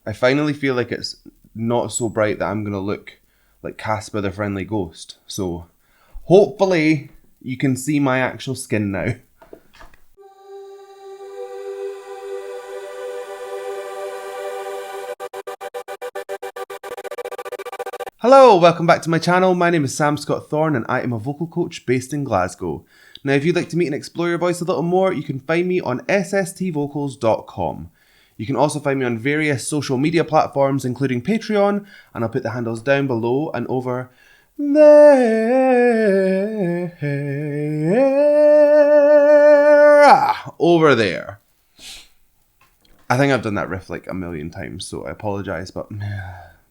I finally feel like it's not so bright that I'm going to look like Casper the Friendly Ghost. So hopefully you can see my actual skin now. Hello, welcome back to my channel. My name is Sam Scott-Thorne and I am a vocal coach based in Glasgow. Now if you'd like to meet and explore your voice a little more, you can find me on sstvocals.com. You can also find me on various social media platforms including Patreon, and I'll put the handles down below and over there. Over there. I think I've done that riff like a million times, so I apologise, but...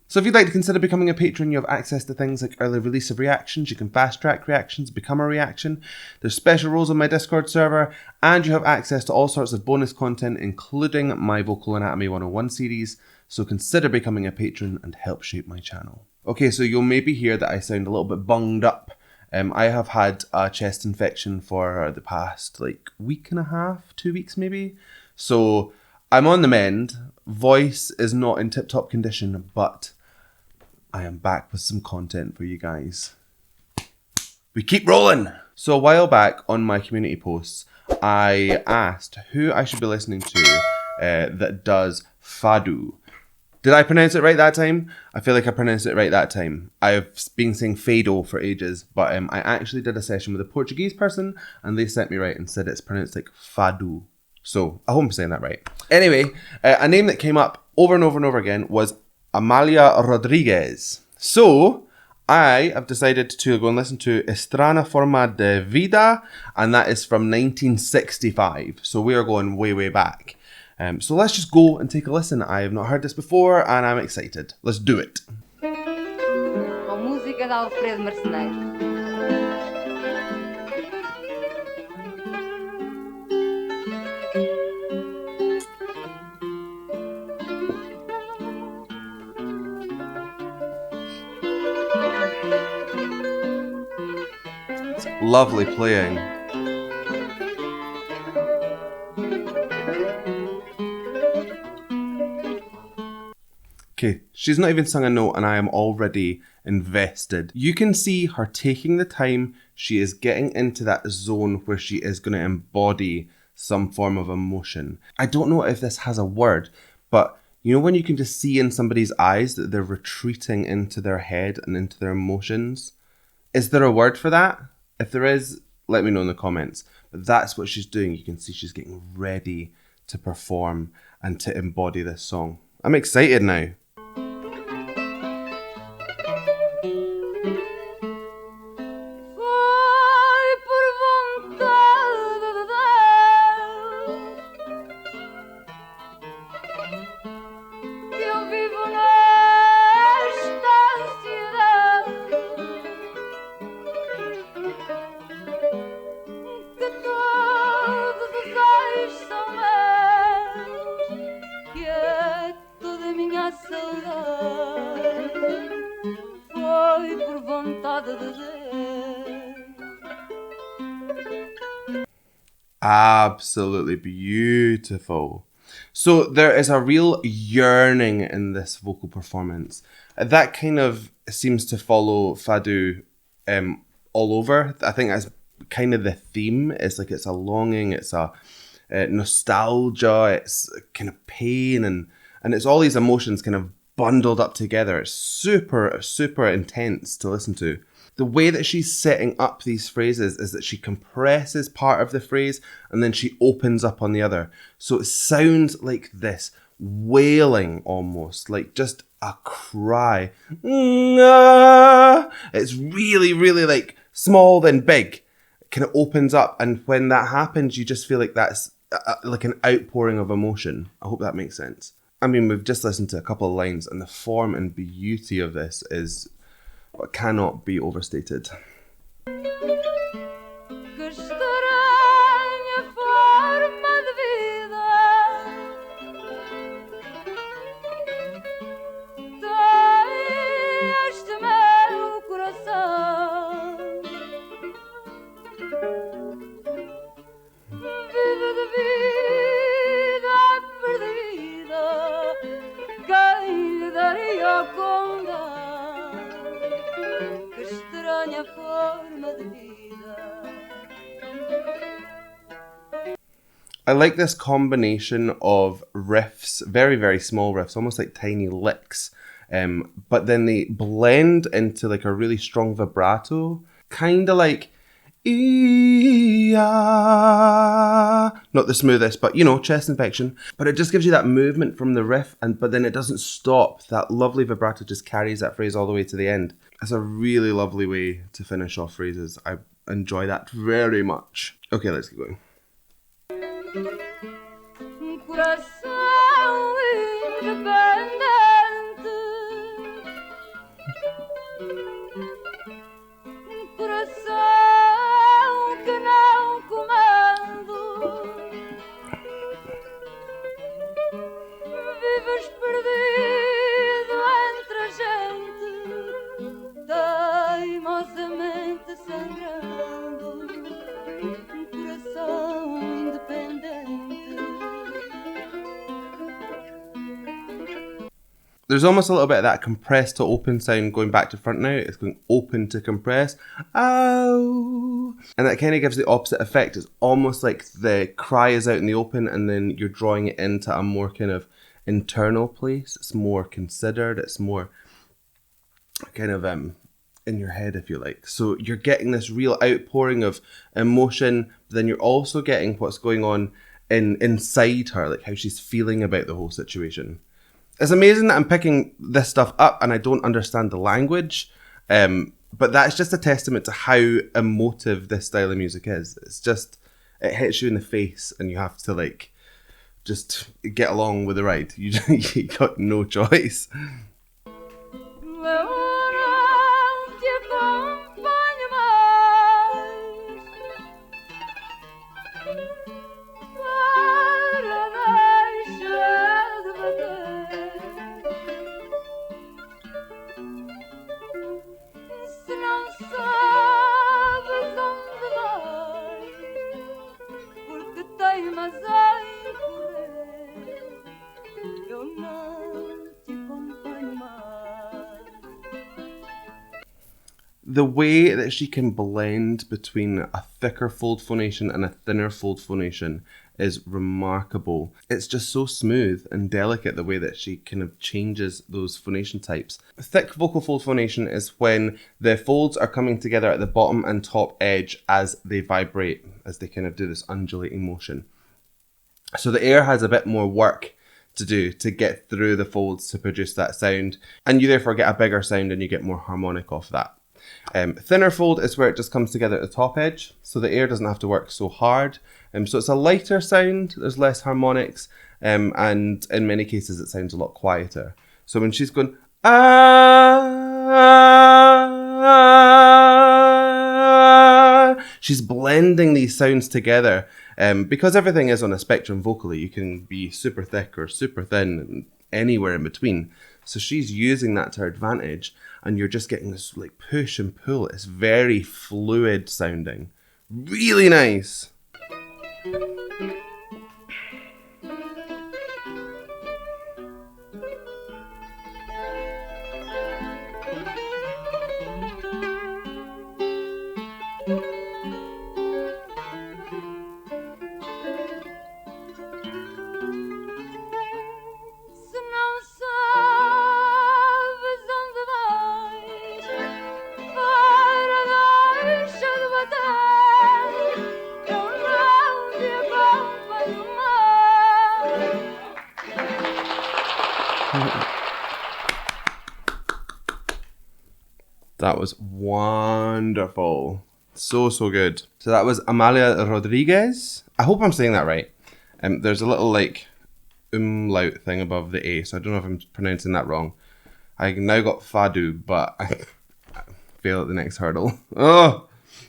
So if you'd like to consider becoming a patron, you have access to things like early release of reactions, you can fast track reactions, become a reaction, there's special roles on my Discord server, and you have access to all sorts of bonus content, including my Vocal Anatomy 101 series, so consider becoming a patron and help shape my channel. Okay, so you'll maybe hear that I sound a little bit bunged up. I have had a chest infection for the past week and a half, 2 weeks maybe, so I'm on the mend. Voice is not in tip-top condition, but I am back with some content for you guys. We keep rolling! So a while back on my community posts, I asked who I should be listening to that does Fado. Did I pronounce it right that time? I feel like I pronounced it right that time. I've been saying Fado for ages, but I actually did a session with a Portuguese person and they sent me right and said it's pronounced like Fado. So I hope I'm saying that right. Anyway, a name that came up over and over and over again was Amália Rodrigues. So I have decided to go and listen to Estranha, forma vida, and that is from 1965. So we are going way, way back. So let's just go and take a listen. I have not heard this before and I'm excited. Let's do it. Com música de Alfredo Marceneiro. Lovely playing. Okay, she's not even sung a note and I am already invested. You can see her taking the time. She is getting into that zone where she is going to embody some form of emotion. I don't know if this has a word, but you know when you can just see in somebody's eyes that they're retreating into their head and into their emotions? Is there a word for that? If there is, let me know in the comments. But that's what she's doing. You can see she's getting ready to perform and to embody this song. I'm excited now. Absolutely beautiful. So there is a real yearning in this vocal performance. That kind of seems to follow Fado all over. I think that's kind of the theme. It's like it's a longing, it's a nostalgia, it's kind of pain, and it's all these emotions kind of bundled up together. It's super, super intense to listen to. The way that she's setting up these phrases is that she compresses part of the phrase and then she opens up on the other. So it sounds like this wailing almost, like just a cry. It's really, really like small then big. It kind of opens up, and when that happens, you just feel like that's like an outpouring of emotion. I hope that makes sense. I mean, we've just listened to a couple of lines and the form and beauty of this is what cannot be overstated. Forma de vida. Gioconda, que estranha forma de vida. I like this combination of riffs, very, very small riffs, almost like tiny licks, but then they blend into like a really strong vibrato, kind of like not the smoothest, but you know, chest infection. But it just gives you that movement from the riff, but then it doesn't stop. That lovely vibrato just carries that phrase all the way to the end. It's a really lovely way to finish off phrases. I enjoy that very much. Okay, let's keep going. Coração independente, coração que não comando, vives perdido entre a gente, teimosamente sangrando, coração independente. There's almost a little bit of that compressed to open sound going back to front now. It's going open to compress. Ow! And that kind of gives the opposite effect. It's almost like the cry is out in the open and then you're drawing it into a more kind of internal place. It's more considered. It's more kind of in your head, if you like. So you're getting this real outpouring of emotion, but then you're also getting what's going on inside her, like how she's feeling about the whole situation. It's amazing that I'm picking this stuff up and I don't understand the language, but that's just a testament to how emotive this style of music is. It's just, it hits you in the face and you have to like, just get along with the ride. You got no choice. The way that she can blend between a thicker fold phonation and a thinner fold phonation is remarkable. It's just so smooth and delicate the way that she kind of changes those phonation types. Thick vocal fold phonation is when the folds are coming together at the bottom and top edge as they vibrate, as they kind of do this undulating motion. So the air has a bit more work to do to get through the folds to produce that sound, and you therefore get a bigger sound and you get more harmonic off that. Thinner fold is where it just comes together at the top edge, so the air doesn't have to work so hard. So it's a lighter sound, there's less harmonics, and in many cases it sounds a lot quieter. So when she's going, she's blending these sounds together. Because everything is on a spectrum vocally, you can be super thick or super thin and anywhere in between. So she's using that to her advantage, and you're just getting this like push and pull. It's very fluid sounding. Really nice. That was wonderful. So good. So that was Amália Rodrigues. I hope I'm saying that right. There's a little like umlaut thing above the A, so I don't know if I'm pronouncing that wrong. I now got Fado, but I fail at the next hurdle. Oh,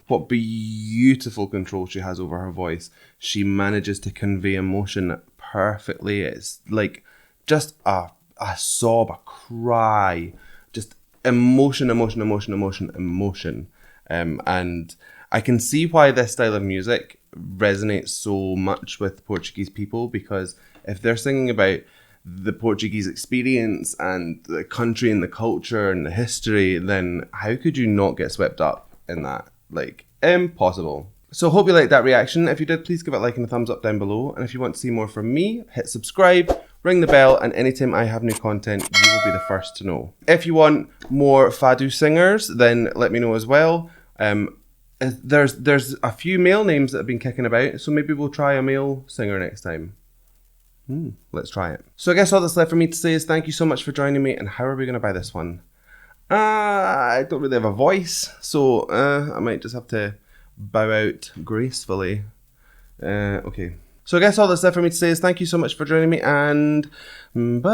what beautiful control she has over her voice. She manages to convey emotion perfectly. It's like just a sob, a cry, just emotion. And I can see why this style of music resonates so much with Portuguese people, because if they're singing about the Portuguese experience and the country and the culture and the history, then how could you not get swept up in that? Like, impossible. So hope you liked that reaction. If you did, please give it a like and a thumbs up down below. And if you want to see more from me, hit subscribe, ring the bell, and anytime I have new content, you will be the first to know. If you want more Fado singers, then let me know as well. There's a few male names that have been kicking about, so maybe we'll try a male singer next time. Let's try it. So I guess all that's left for me to say is thank you so much for joining me, and how are we going to buy this one? I don't really have a voice, so I might just have to bow out gracefully. Okay. So I guess all that's left for me to say is thank you so much for joining me, and bye.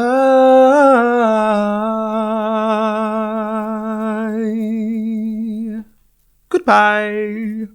Goodbye.